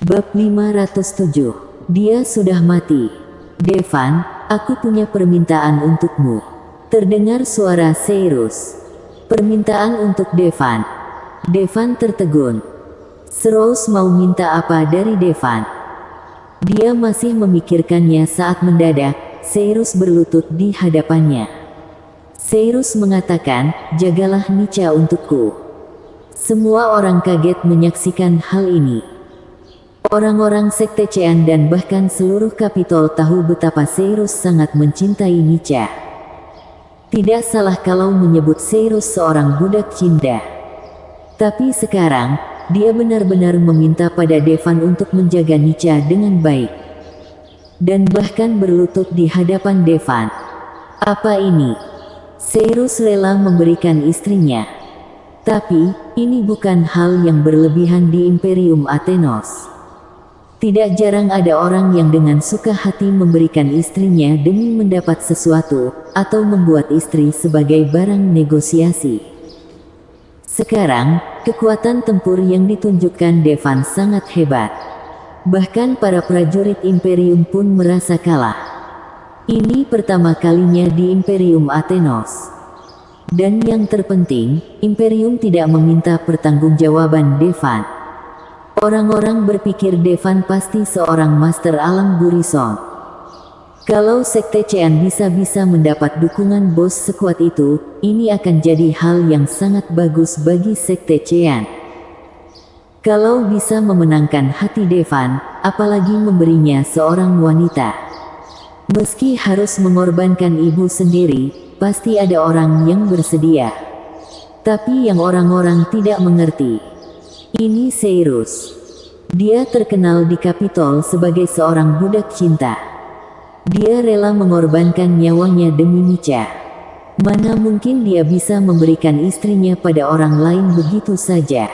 Bab 507. Dia sudah mati. Devan, aku punya permintaan untukmu. Terdengar suara Seirus. Permintaan untuk Devan. Devan tertegun. Serous mau minta apa dari Devan? Dia masih memikirkannya saat mendadak, Seirus berlutut di hadapannya. Seirus mengatakan, jagalah Nica untukku. Semua orang kaget menyaksikan hal ini. Orang-orang Sekte Cean dan bahkan seluruh Kapitol tahu betapa Seirus sangat mencintai Nica. Tidak salah kalau menyebut Seirus seorang budak cinta. Tapi sekarang, dia benar-benar meminta pada Devan untuk menjaga Nica dengan baik. Dan bahkan berlutut di hadapan Devan. Apa ini? Seirus rela memberikan istrinya. Tapi, ini bukan hal yang berlebihan di Imperium Athenos. Tidak jarang ada orang yang dengan suka hati memberikan istrinya demi mendapat sesuatu, atau membuat istri sebagai barang negosiasi. Sekarang, kekuatan tempur yang ditunjukkan Devan sangat hebat. Bahkan para prajurit Imperium pun merasa kalah. Ini pertama kalinya di Imperium Athenos. Dan yang terpenting, Imperium tidak meminta pertanggungjawaban Devan. Orang-orang berpikir Devan pasti seorang master alam Burison. Kalau Sekte Cean bisa-bisa mendapat dukungan bos sekuat itu, ini akan jadi hal yang sangat bagus bagi Sekte Cean. Kalau bisa memenangkan hati Devan, apalagi memberinya seorang wanita. Meski harus mengorbankan ibu sendiri, pasti ada orang yang bersedia. Tapi yang orang-orang tidak mengerti. Ini Seirus. Dia terkenal di Kapitol sebagai seorang budak cinta. Dia rela mengorbankan nyawanya demi Nica. Mana mungkin dia bisa memberikan istrinya pada orang lain begitu saja.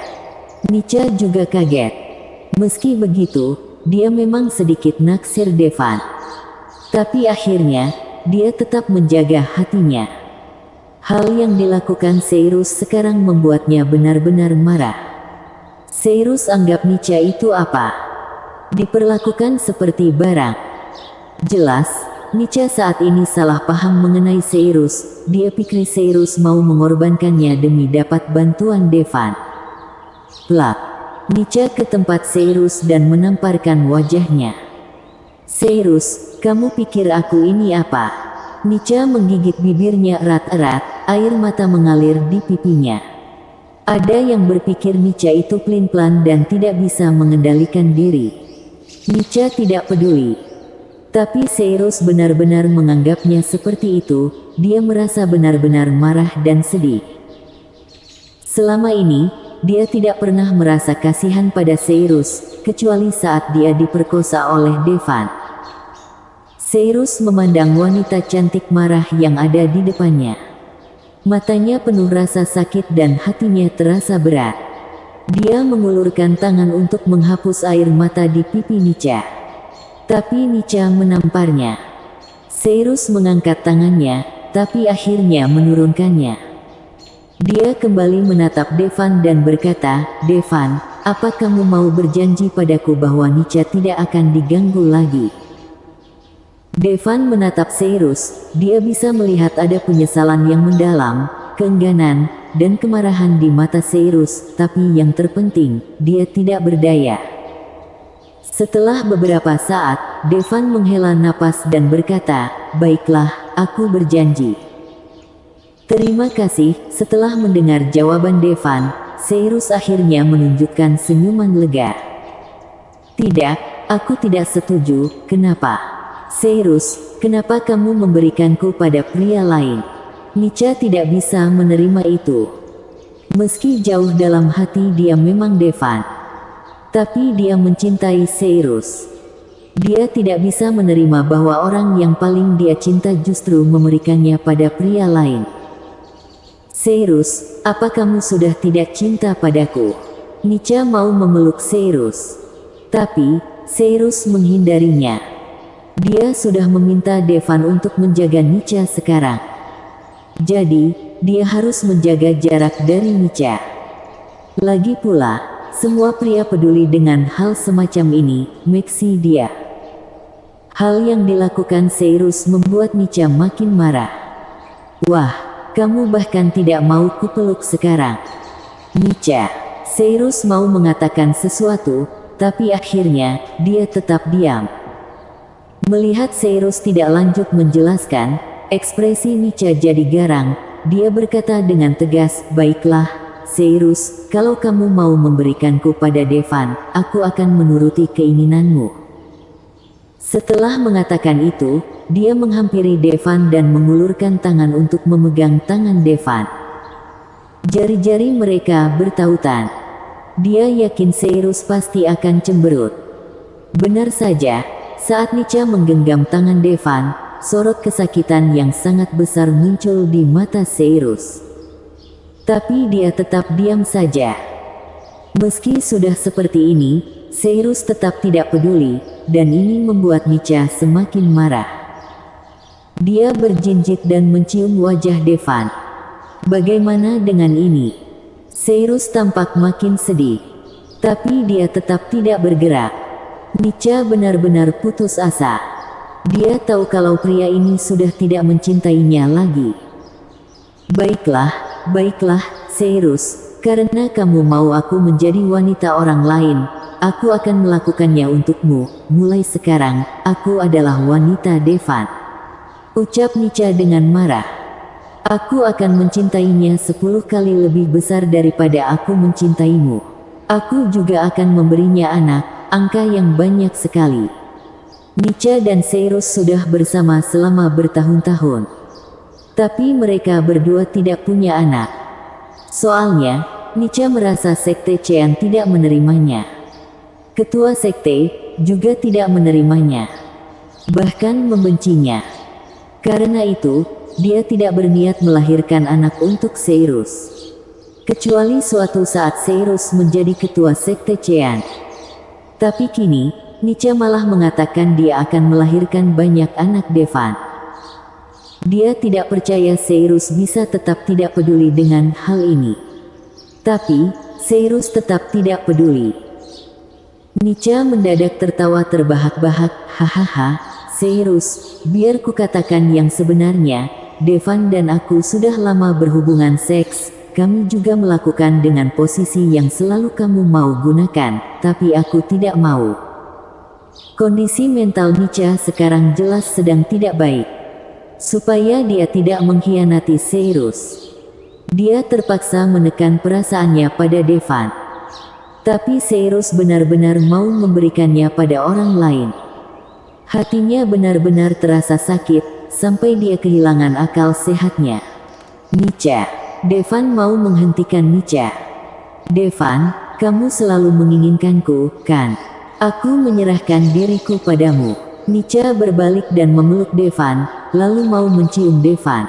Nica juga kaget. Meski begitu, dia memang sedikit naksir Devan. Tapi akhirnya, dia tetap menjaga hatinya. Hal yang dilakukan Seirus sekarang membuatnya benar-benar marah. Seirus anggap Nica itu apa? Diperlakukan seperti barang. Jelas, Nica saat ini salah paham mengenai Seirus. Dia pikir Seirus mau mengorbankannya demi dapat bantuan Devan. Plak. Nica ke tempat Seirus dan menamparkan wajahnya. Seirus, kamu pikir aku ini apa? Nica menggigit bibirnya erat-erat, air mata mengalir di pipinya. Ada yang berpikir Nica itu pelin-pelan dan tidak bisa mengendalikan diri. Nica tidak peduli. Tapi Seirus benar-benar menganggapnya seperti itu, dia merasa benar-benar marah dan sedih. Selama ini, dia tidak pernah merasa kasihan pada Seirus, kecuali saat dia diperkosa oleh Devan. Seirus memandang wanita cantik marah yang ada di depannya. Matanya penuh rasa sakit dan hatinya terasa berat. Dia mengulurkan tangan untuk menghapus air mata di pipi Nica. Tapi Nica menamparnya. Seirus mengangkat tangannya, tapi akhirnya menurunkannya. Dia kembali menatap Devan dan berkata, Devan, apa kamu mau berjanji padaku bahwa Nica tidak akan diganggu lagi? Devan menatap Seirus, dia bisa melihat ada penyesalan yang mendalam, keengganan, dan kemarahan di mata Seirus, tapi yang terpenting, dia tidak berdaya. Setelah beberapa saat, Devan menghela napas dan berkata, baiklah, aku berjanji. Terima kasih. Setelah mendengar jawaban Devan, Seirus akhirnya menunjukkan senyuman lega. Tidak, aku tidak setuju. Kenapa? Seirus, kenapa kamu memberikanku pada pria lain? Nica tidak bisa menerima itu. Meski jauh dalam hati dia memang Devan. Tapi dia mencintai Seirus. Dia tidak bisa menerima bahwa orang yang paling dia cinta justru memberikannya pada pria lain. Seirus, apa kamu sudah tidak cinta padaku? Nica mau memeluk Seirus. Tapi, Seirus menghindarinya. Dia sudah meminta Devan untuk menjaga Nica sekarang. Jadi, dia harus menjaga jarak dari Nica. Lagi pula, semua pria peduli dengan hal semacam ini, maksud dia. Hal yang dilakukan Cyrus membuat Nica makin marah. Wah, kamu bahkan tidak mau kupeluk sekarang. Nica. Cyrus mau mengatakan sesuatu, tapi akhirnya, dia tetap diam. Melihat Cyrus tidak lanjut menjelaskan, ekspresi Nica jadi garang. Dia berkata dengan tegas, baiklah, Cyrus, kalau kamu mau memberikanku pada Devan, aku akan menuruti keinginanmu. Setelah mengatakan itu, dia menghampiri Devan dan mengulurkan tangan untuk memegang tangan Devan. Jari-jari mereka bertautan. Dia yakin Cyrus pasti akan cemberut. Benar saja, saat Nica menggenggam tangan Devan, sorot kesakitan yang sangat besar muncul di mata Cyrus. Tapi dia tetap diam saja. Meski sudah seperti ini, Cyrus tetap tidak peduli, dan ini membuat Nica semakin marah. Dia berjinjit dan mencium wajah Devan. Bagaimana dengan ini? Cyrus tampak makin sedih. Tapi dia tetap tidak bergerak. Nica benar-benar putus asa. Dia tahu kalau pria ini sudah tidak mencintainya lagi. Baiklah, Cyrus, karena kamu mau aku menjadi wanita orang lain, aku akan melakukannya untukmu. Mulai sekarang, aku adalah wanita Devan. Ucap Nica dengan marah. Aku akan mencintainya 10 kali lebih besar daripada aku mencintaimu. Aku juga akan memberinya anak, angka yang banyak sekali. Nica dan Cyrus sudah bersama selama bertahun-tahun. Tapi mereka berdua tidak punya anak. Soalnya, Nica merasa sekte Chean tidak menerimanya. Ketua sekte juga tidak menerimanya. Bahkan membencinya. Karena itu, dia tidak berniat melahirkan anak untuk Cyrus. Kecuali suatu saat Cyrus menjadi ketua sekte Chean. Tapi kini, Nica malah mengatakan dia akan melahirkan banyak anak Devan. Dia tidak percaya Cyrus bisa tetap tidak peduli dengan hal ini. Tapi, Cyrus tetap tidak peduli. Nica mendadak tertawa terbahak-bahak, hahaha, Cyrus, biar kukatakan yang sebenarnya, Devan dan aku sudah lama berhubungan seks, kami juga melakukan dengan posisi yang selalu kamu mau gunakan, tapi aku tidak mau. Kondisi mental Nica sekarang jelas sedang tidak baik. Supaya dia tidak mengkhianati Cyrus, dia terpaksa menekan perasaannya pada Devan. Tapi Cyrus benar-benar mau memberikannya pada orang lain. Hatinya benar-benar terasa sakit, sampai dia kehilangan akal sehatnya. Nica. Devan mau menghentikan Nica. Devan, kamu selalu menginginkanku, kan? Aku menyerahkan diriku padamu. Nica berbalik dan memeluk Devan, lalu mau mencium Devan.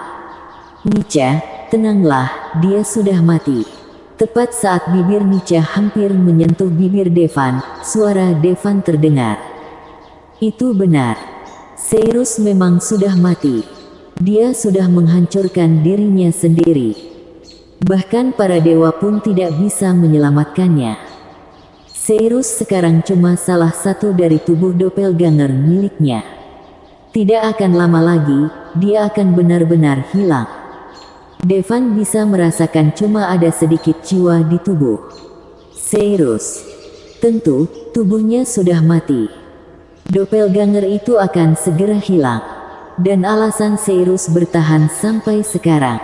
Nica, tenanglah, dia sudah mati. Tepat saat bibir Nica hampir menyentuh bibir Devan, suara Devan terdengar. Itu benar. Cyrus memang sudah mati. Dia sudah menghancurkan dirinya sendiri. Bahkan para dewa pun tidak bisa menyelamatkannya. Cyrus sekarang cuma salah satu dari tubuh doppelganger miliknya. Tidak akan lama lagi, dia akan benar-benar hilang. Devan bisa merasakan cuma ada sedikit jiwa di tubuh Cyrus. Tentu, tubuhnya sudah mati. Doppelganger itu akan segera hilang. Dan alasan Cyrus bertahan sampai sekarang,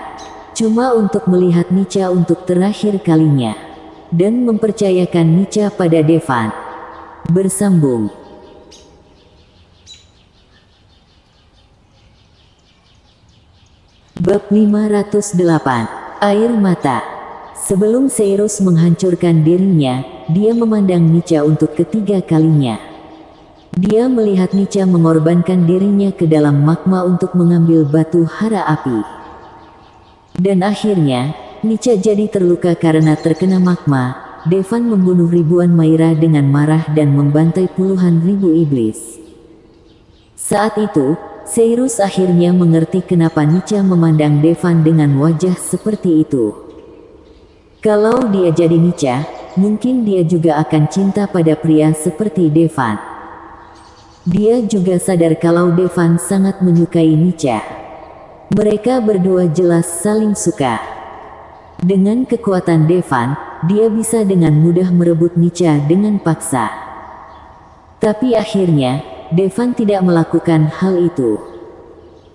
cuma untuk melihat Nica untuk terakhir kalinya. Dan mempercayakan Nica pada Devan. Bersambung. Bab 508. Air mata. Sebelum Cyrus menghancurkan dirinya, dia memandang Nica untuk ketiga kalinya. Dia melihat Nica mengorbankan dirinya ke dalam magma untuk mengambil batu hara api. Dan akhirnya, Nica jadi terluka karena terkena magma. Devan membunuh ribuan Maira dengan marah dan membantai puluhan ribu iblis. Saat itu, Cyrus akhirnya mengerti kenapa Nica memandang Devan dengan wajah seperti itu. Kalau dia jadi Nica, mungkin dia juga akan cinta pada pria seperti Devan. Dia juga sadar kalau Devan sangat menyukai Nica. Mereka berdua jelas saling suka. Dengan kekuatan Devan, dia bisa dengan mudah merebut Nica dengan paksa. Tapi akhirnya, Devan tidak melakukan hal itu.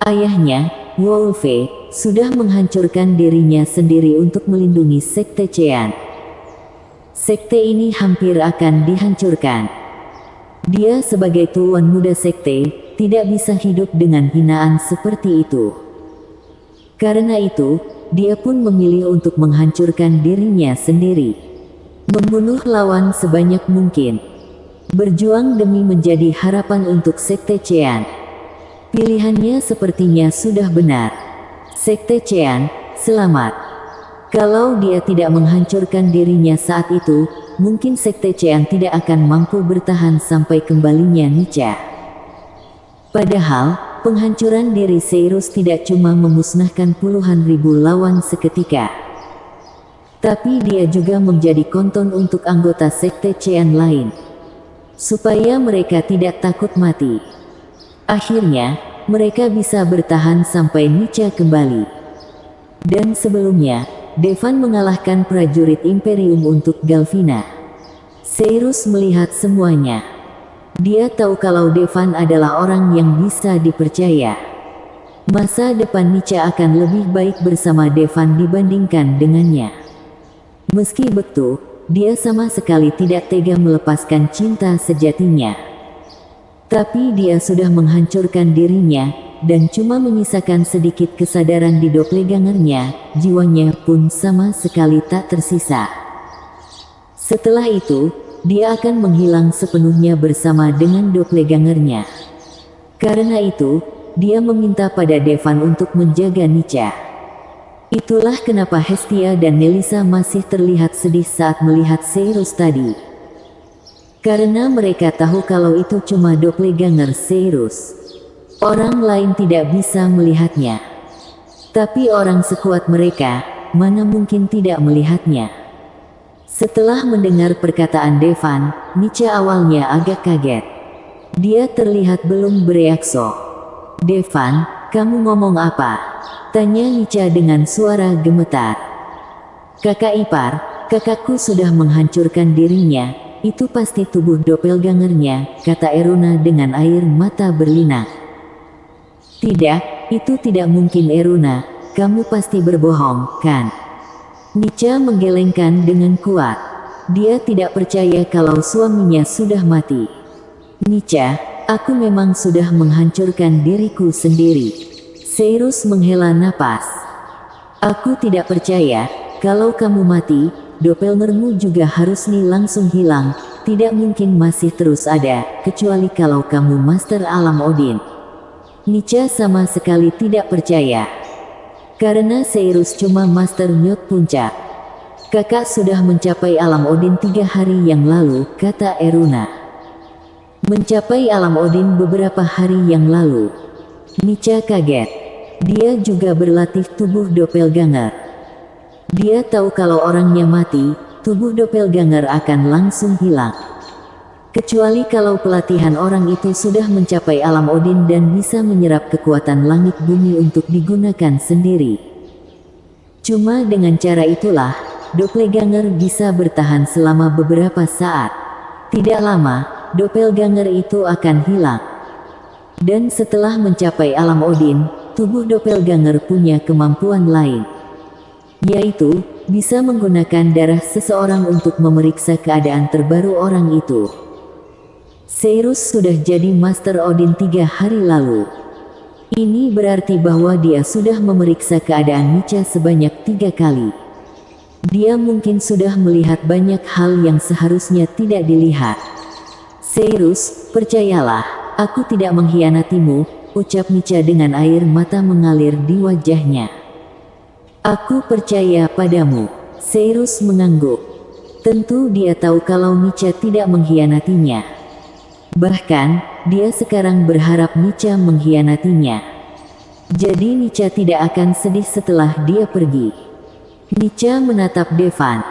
Ayahnya, Wolfe, sudah menghancurkan dirinya sendiri untuk melindungi Sekte Chean. Sekte ini hampir akan dihancurkan. Dia sebagai tuan muda sekte, tidak bisa hidup dengan hinaan seperti itu. Karena itu, dia pun memilih untuk menghancurkan dirinya sendiri. Membunuh lawan sebanyak mungkin. Berjuang demi menjadi harapan untuk Sekte Chean. Pilihannya sepertinya sudah benar. Sekte Chean, selamat. Kalau dia tidak menghancurkan dirinya saat itu, mungkin Sekte Chean tidak akan mampu bertahan sampai kembalinya Nica. Padahal, penghancuran diri Seirus tidak cuma memusnahkan puluhan ribu lawan seketika. Tapi dia juga menjadi konton untuk anggota Sekte Chean lain. Supaya mereka tidak takut mati. Akhirnya, mereka bisa bertahan sampai Nica kembali. Dan sebelumnya, Devan mengalahkan prajurit Imperium untuk Galvina. Seirus melihat semuanya. Dia tahu kalau Devan adalah orang yang bisa dipercaya. Masa depan Nica akan lebih baik bersama Devan dibandingkan dengannya. Meski begitu, dia sama sekali tidak tega melepaskan cinta sejatinya. Tapi dia sudah menghancurkan dirinya, dan cuma menyisakan sedikit kesadaran di doppelgangernya, jiwanya pun sama sekali tak tersisa. Setelah itu, dia akan menghilang sepenuhnya bersama dengan doppelgangernya. Karena itu, dia meminta pada Devan untuk menjaga Nica. Itulah kenapa Hestia dan Nelisa masih terlihat sedih saat melihat Seirus tadi. Karena mereka tahu kalau itu cuma doppelganger Seirus. Orang lain tidak bisa melihatnya. Tapi orang sekuat mereka, mana mungkin tidak melihatnya. Setelah mendengar perkataan Devan, Nica awalnya agak kaget. Dia terlihat belum bereaksi. "Devan, kamu ngomong apa?" tanya Nica dengan suara gemetar. "Kakak ipar, kakakku sudah menghancurkan dirinya, itu pasti tubuh doppelgangernya," kata Eruna dengan air mata berlinang. "Tidak, itu tidak mungkin Eruna, kamu pasti berbohong, kan?" Nica menggelengkan dengan kuat. Dia tidak percaya kalau suaminya sudah mati. "Nica, aku memang sudah menghancurkan diriku sendiri." Seirus menghela napas. "Aku tidak percaya, kalau kamu mati, doppelgangermu juga harus langsung hilang, tidak mungkin masih terus ada, kecuali kalau kamu Master Alam Odin." Nica sama sekali tidak percaya. Karena Seirus cuma Master Nyot Puncak. "Kakak sudah mencapai Alam Odin 3 hari yang lalu," kata Eruna. "Mencapai Alam Odin beberapa hari yang lalu." Nica kaget. Dia juga berlatih tubuh doppelganger. Dia tahu kalau orangnya mati, tubuh doppelganger akan langsung hilang. Kecuali kalau pelatihan orang itu sudah mencapai Alam Odin dan bisa menyerap kekuatan langit bumi untuk digunakan sendiri. Cuma dengan cara itulah, doppelganger bisa bertahan selama beberapa saat. Tidak lama, doppelganger itu akan hilang. Dan setelah mencapai Alam Odin, tubuh doppelganger punya kemampuan lain. Yaitu, bisa menggunakan darah seseorang untuk memeriksa keadaan terbaru orang itu. Seirus sudah jadi Master Odin 3 hari lalu. Ini berarti bahwa dia sudah memeriksa keadaan Nica sebanyak 3 kali. Dia mungkin sudah melihat banyak hal yang seharusnya tidak dilihat. "Seirus, percayalah, aku tidak mengkhianatimu," ucap Nica dengan air mata mengalir di wajahnya. "Aku percaya padamu." Seirus mengangguk. Tentu dia tahu kalau Nica tidak mengkhianatinya. Bahkan, dia sekarang berharap Nica mengkhianatinya. Jadi Nica tidak akan sedih setelah dia pergi. Nica menatap Devan.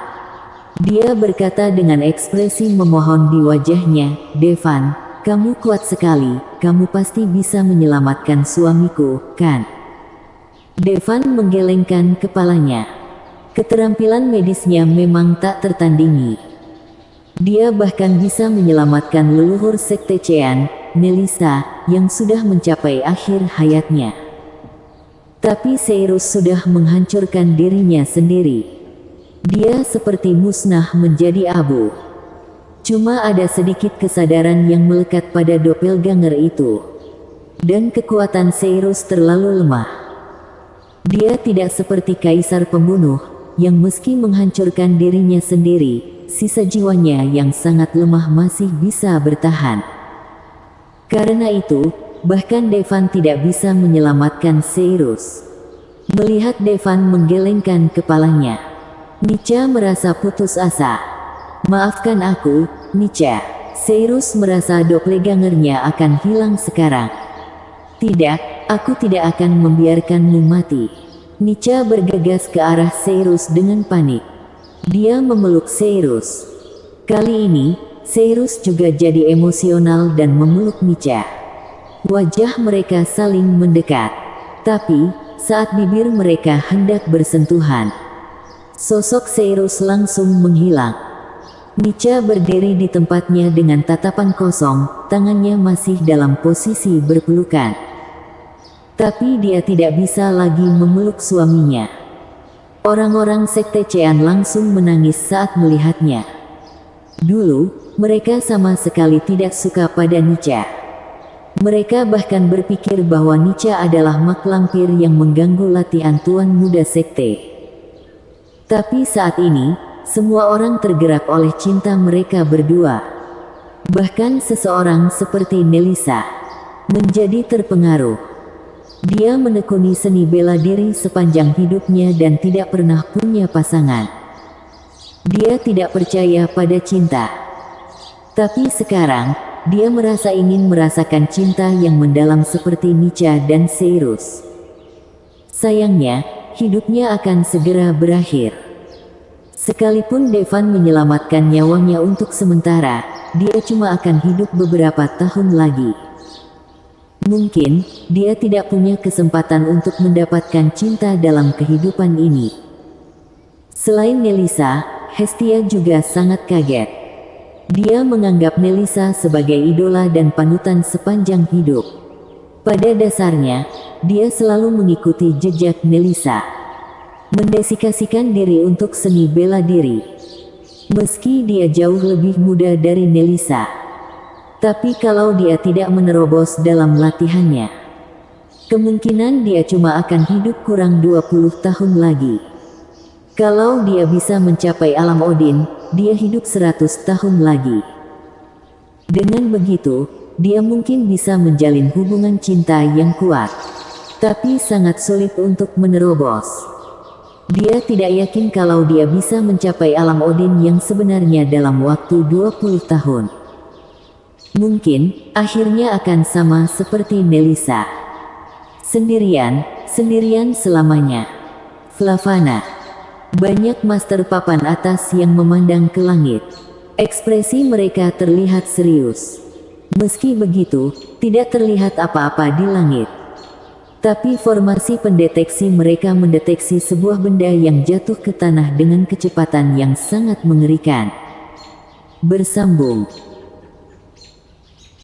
Dia berkata dengan ekspresi memohon di wajahnya, "Devan, kamu kuat sekali, kamu pasti bisa menyelamatkan suamiku, kan?" Devan menggelengkan kepalanya. Keterampilan medisnya memang tak tertandingi. Dia bahkan bisa menyelamatkan leluhur sekte Chean, Nelisa, yang sudah mencapai akhir hayatnya. Tapi Cyrus sudah menghancurkan dirinya sendiri. Dia seperti musnah menjadi abu. Cuma ada sedikit kesadaran yang melekat pada doppelganger itu. Dan kekuatan Cyrus terlalu lemah. Dia tidak seperti kaisar pembunuh, yang meski menghancurkan dirinya sendiri, sisa jiwanya yang sangat lemah masih bisa bertahan. Karena itu, bahkan Devan tidak bisa menyelamatkan Cyrus. Melihat Devan menggelengkan kepalanya, Nica merasa putus asa. "Maafkan aku, Nica." Cyrus merasa doppelgangernya akan hilang sekarang. "Tidak, aku tidak akan membiarkanmu mati." Nica bergegas ke arah Cyrus dengan panik. Dia memeluk Cyrus. Kali ini, Cyrus juga jadi emosional dan memeluk Nica. Wajah mereka saling mendekat. Tapi, saat bibir mereka hendak bersentuhan, sosok Cyrus langsung menghilang. Nica berdiri di tempatnya dengan tatapan kosong, tangannya masih dalam posisi berpelukan. Tapi dia tidak bisa lagi memeluk suaminya. Orang-orang sekte Chean langsung menangis saat melihatnya. Dulu, mereka sama sekali tidak suka pada Nica. Mereka bahkan berpikir bahwa Nica adalah mak lampir yang mengganggu latihan tuan muda sekte. Tapi saat ini, semua orang tergerak oleh cinta mereka berdua. Bahkan seseorang seperti Nelisa menjadi terpengaruh. Dia menekuni seni bela diri sepanjang hidupnya dan tidak pernah punya pasangan. Dia tidak percaya pada cinta. Tapi sekarang, dia merasa ingin merasakan cinta yang mendalam seperti Nica dan Cyrus. Sayangnya, hidupnya akan segera berakhir. Sekalipun Devan menyelamatkan nyawanya untuk sementara, dia cuma akan hidup beberapa tahun lagi. Mungkin, dia tidak punya kesempatan untuk mendapatkan cinta dalam kehidupan ini. Selain Nelisa, Hestia juga sangat kaget. Dia menganggap Nelisa sebagai idola dan panutan sepanjang hidup. Pada dasarnya, dia selalu mengikuti jejak Nelisa. Mendedikasikan diri untuk seni bela diri. Meski dia jauh lebih muda dari Nelisa. Tapi kalau dia tidak menerobos dalam latihannya, kemungkinan dia cuma akan hidup kurang 20 tahun lagi. Kalau dia bisa mencapai alam Odin, dia hidup 100 tahun lagi. Dengan begitu, dia mungkin bisa menjalin hubungan cinta yang kuat. Tapi sangat sulit untuk menerobos. Dia tidak yakin kalau dia bisa mencapai alam Odin yang sebenarnya dalam waktu 20 tahun. Mungkin, akhirnya akan sama seperti Nelisa. Sendirian selamanya. Flavana. Banyak master papan atas yang memandang ke langit. Ekspresi mereka terlihat serius. Meski begitu, tidak terlihat apa-apa di langit. Tapi formasi pendeteksi mereka mendeteksi sebuah benda yang jatuh ke tanah dengan kecepatan yang sangat mengerikan. Bersambung.